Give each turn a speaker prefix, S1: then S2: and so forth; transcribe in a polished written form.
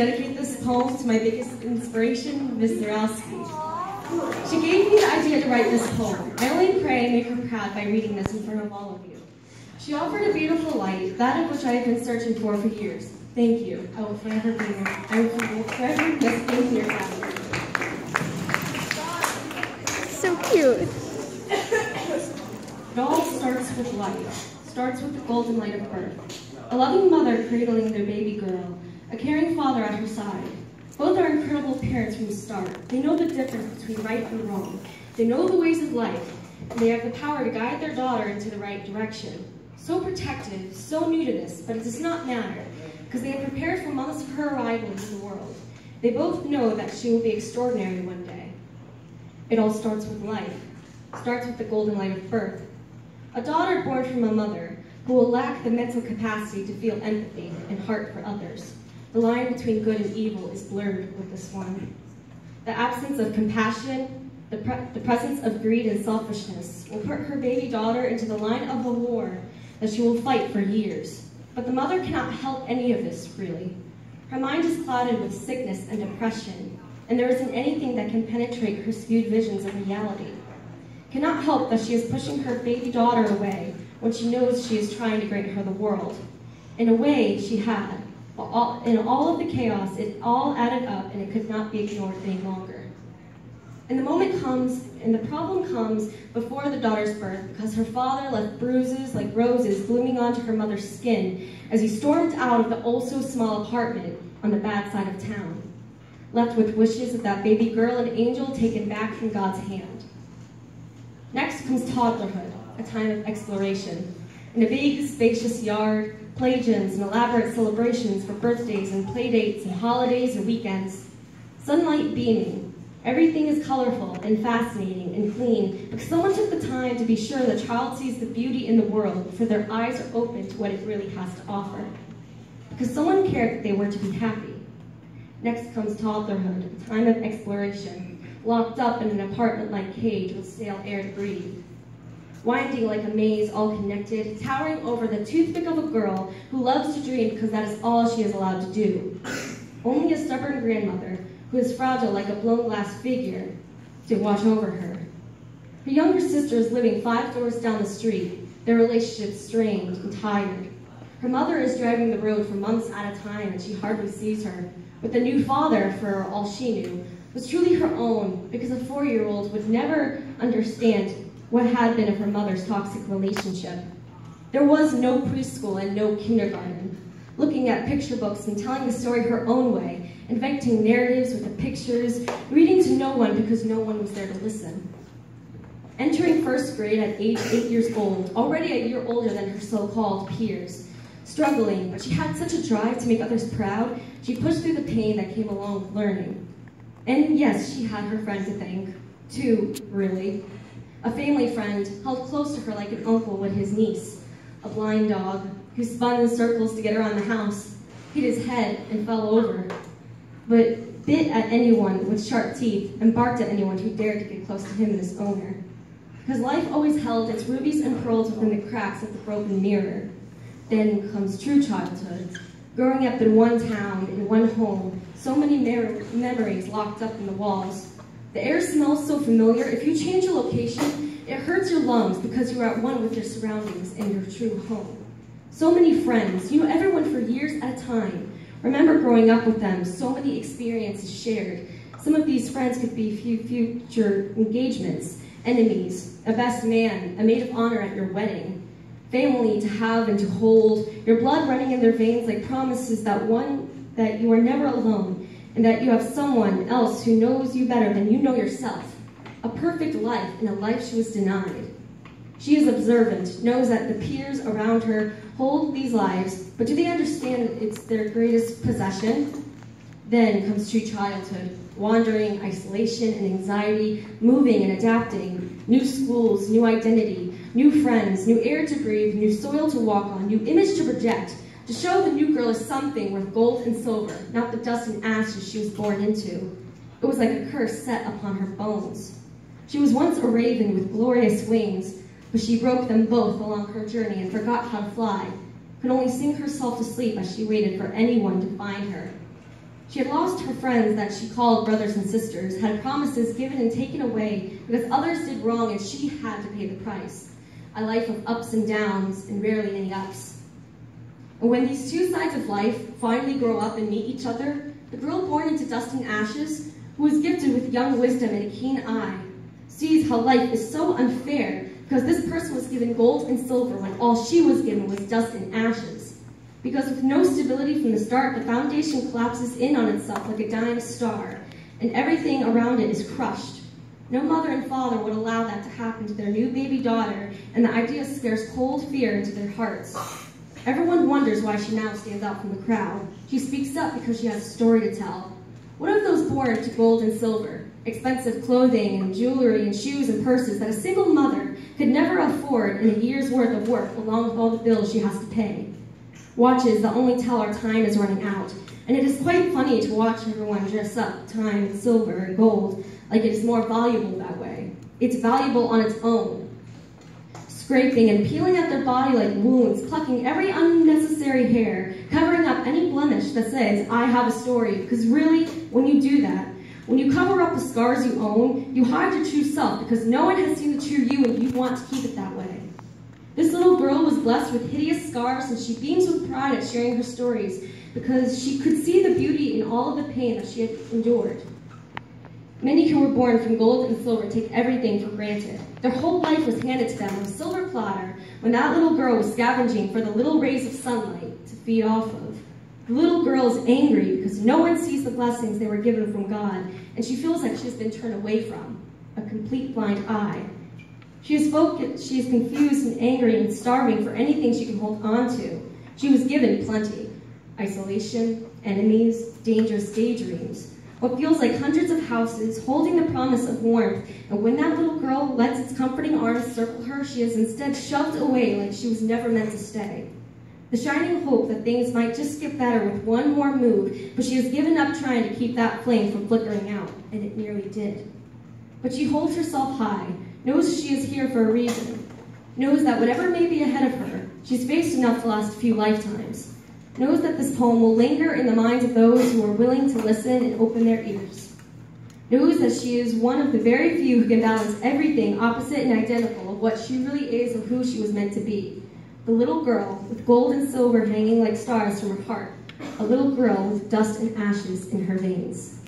S1: dedicate this poem to my biggest inspiration, Miss Zarowski. She gave me the idea to write this poem. I only pray and make her proud by reading this in front of all of you. She offered a beautiful light, that of which I have been searching for years. Thank you. I will forever be here. I will forever miss being in your classroom.
S2: So cute.
S1: It all starts with life. Starts with the golden light of birth. A loving mother cradling their baby girl. A caring father at her side. Both are incredible parents from the start. They know the difference between right and wrong. They know the ways of life, and they have the power to guide their daughter into the right direction. So protective, so new to this, but it does not matter, because they have prepared for months of her arrival into the world. They both know that she will be extraordinary one day. It all starts with life. Starts with the golden light of birth. A daughter born from a mother who will lack the mental capacity to feel empathy and heart for others. The line between good and evil is blurred with this one. The absence of compassion, the presence of greed and selfishness will put her baby daughter into the line of a war that she will fight for years. But the mother cannot help any of this, really. Her mind is clouded with sickness and depression, and there isn't anything that can penetrate her skewed visions of reality. Cannot help that she is pushing her baby daughter away when she knows she is trying to grant her the world. In a way, she had. In all of the chaos, it all added up, and it could not be ignored any longer. And the moment comes, and the problem comes before the daughter's birth, because her father left bruises like roses blooming onto her mother's skin as he stormed out of the oh-so-small apartment on the bad side of town, left with wishes of that baby girl and angel taken back from God's hand. Next comes toddlerhood, a time of exploration. In a big, spacious yard, play gyms and elaborate celebrations for birthdays and play dates and holidays and weekends. Sunlight beaming. Everything is colorful and fascinating and clean because someone took the time to be sure the child sees the beauty in the world before their eyes are open to what it really has to offer. Because someone cared that they were to be happy. Next comes toddlerhood, a time of exploration, locked up in an apartment-like cage with stale air to breathe. Winding like a maze, all connected, towering over the toothpick of a girl who loves to dream because that is all she is allowed to do. Only a stubborn grandmother, who is fragile like a blown glass figure, to watch over her. Her younger sister is living 5 doors down the street, their relationship strained and tired. Her mother is driving the road for months at a time and she hardly sees her. But the new father, for all she knew, was truly her own because a 4-year-old would never understand what had been of her mother's toxic relationship. There was no preschool and no kindergarten. Looking at picture books and telling the story her own way, inventing narratives with the pictures, reading to no one because no one was there to listen. Entering 1st grade at age 8 years old, already a year older than her so-called peers. Struggling, but she had such a drive to make others proud, she pushed through the pain that came along with learning. And yes, she had her friend to thank. 2, really. A family friend held close to her like an uncle would his niece. A blind dog who spun in circles to get around the house, hit his head and fell over, but bit at anyone with sharp teeth and barked at anyone who dared to get close to him and his owner. Because life always held its rubies and pearls within the cracks of the broken mirror. Then comes true childhood, growing up in one town, in one home, so many memories locked up in the walls. The air smells so familiar. If you change your location, it hurts your lungs because you are at one with your surroundings and your true home. So many friends, you know everyone for years at a time. Remember growing up with them, so many experiences shared. Some of these friends could be future engagements, enemies, a best man, a maid of honor at your wedding. Family to have and to hold, your blood running in their veins like promises that you are never alone, and that you have someone else who knows you better than you know yourself. A perfect life in a life she was denied. She is observant, knows that the peers around her hold these lives, but do they understand it's their greatest possession? Then comes true childhood, wandering, isolation, and anxiety, moving and adapting, new schools, new identity, new friends, new air to breathe, new soil to walk on, new image to project, to show the new girl is something worth gold and silver, not the dust and ashes she was born into. It was like a curse set upon her bones. She was once a raven with glorious wings, but she broke them both along her journey and forgot how to fly, could only sing herself to sleep as she waited for anyone to find her. She had lost her friends that she called brothers and sisters, had promises given and taken away because others did wrong and she had to pay the price. A life of ups and downs and rarely any ups. And when these two sides of life finally grow up and meet each other, the girl born into dust and ashes, who is gifted with young wisdom and a keen eye, sees how life is so unfair because this person was given gold and silver when all she was given was dust and ashes. Because with no stability from the start, the foundation collapses in on itself like a dying star, and everything around it is crushed. No mother and father would allow that to happen to their new baby daughter, and the idea scares cold fear into their hearts. Everyone wonders why she now stands out from the crowd. She speaks up because she has a story to tell. What of those born to gold and silver, expensive clothing and jewelry and shoes and purses that a single mother could never afford in a year's worth of work along with all the bills she has to pay? Watches that only tell our time is running out, and it is quite funny to watch everyone dress up time in silver and gold like it is more valuable that way. It's valuable on its own. Scraping and peeling at their body like wounds, plucking every unnecessary hair, covering up any blemish that says, I have a story, because really, when you do that, when you cover up the scars you own, you hide your true self because no one has seen the true you and you want to keep it that way. This little girl was blessed with hideous scars and she beams with pride at sharing her stories because she could see the beauty in all of the pain that she had endured. Many who were born from gold and silver take everything for granted. Their whole life was handed to them on a silver platter when that little girl was scavenging for the little rays of sunlight to feed off of. The little girl is angry because no one sees the blessings they were given from God, and she feels like she has been turned away from, a complete blind eye. She is confused and angry and starving for anything she can hold on to. She was given plenty. Isolation, enemies, dangerous daydreams. What feels like hundreds of houses holding the promise of warmth, and when that little girl lets its comforting arms circle her, she is instead shoved away like she was never meant to stay. The shining hope that things might just get better with one more move, but she has given up trying to keep that flame from flickering out, and it nearly did. But she holds herself high, knows she is here for a reason, knows that whatever may be ahead of her, she's faced enough to last a few lifetimes, knows that this poem will linger in the minds of those who are willing to listen and open their ears, knows that she is one of the very few who can balance everything opposite and identical of what she really is and who she was meant to be. The little girl with gold and silver hanging like stars from her heart, a little girl with dust and ashes in her veins.